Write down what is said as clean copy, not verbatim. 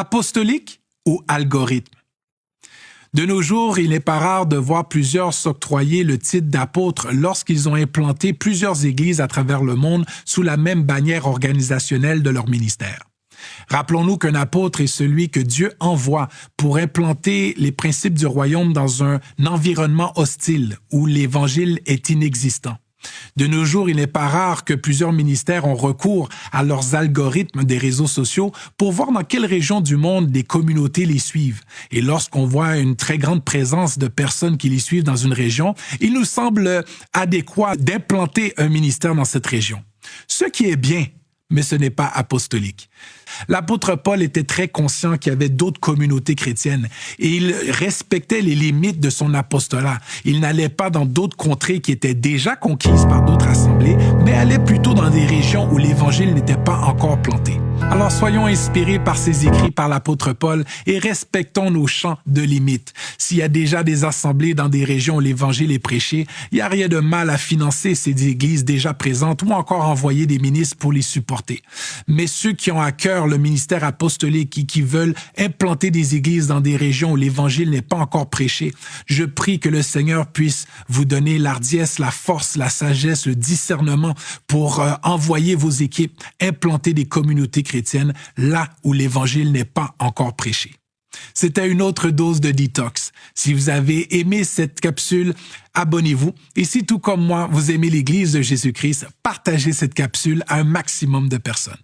Apostolique ou algorithme? De nos jours, il n'est pas rare de voir plusieurs s'octroyer le titre d'apôtre lorsqu'ils ont implanté plusieurs églises à travers le monde sous la même bannière organisationnelle de leur ministère. Rappelons-nous qu'un apôtre est celui que Dieu envoie pour implanter les principes du royaume dans un environnement hostile où l'Évangile est inexistant. De nos jours, il n'est pas rare que plusieurs ministères ont recours à leurs algorithmes des réseaux sociaux pour voir dans quelle région du monde des communautés les suivent. Et lorsqu'on voit une très grande présence de personnes qui les suivent dans une région, il nous semble adéquat d'implanter un ministère dans cette région. Ce qui est bien, mais ce n'est pas apostolique. L'apôtre Paul était très conscient qu'il y avait d'autres communautés chrétiennes et il respectait les limites de son apostolat. Il n'allait pas dans d'autres contrées qui étaient déjà conquises par d'autres assemblées, mais allait plutôt dans des régions où l'Évangile n'était pas encore planté. Alors soyons inspirés par ces écrits par l'apôtre Paul et respectons nos champs de limites. S'il y a déjà des assemblées dans des régions où l'Évangile est prêché, il n'y a rien de mal à financer ces églises déjà présentes ou encore envoyer des ministres pour les supporter. Mais ceux qui ont à cœur le ministère apostolique et qui veulent implanter des églises dans des régions où l'Évangile n'est pas encore prêché, je prie que le Seigneur puisse vous donner l'ardiesse, la force, la sagesse, le discernement pour envoyer vos équipes, implanter des communautés chrétiennes là où l'Évangile n'est pas encore prêché. C'était une autre dose de détox. Si vous avez aimé cette capsule, abonnez-vous. Et si tout comme moi, vous aimez l'Église de Jésus-Christ, partagez cette capsule à un maximum de personnes.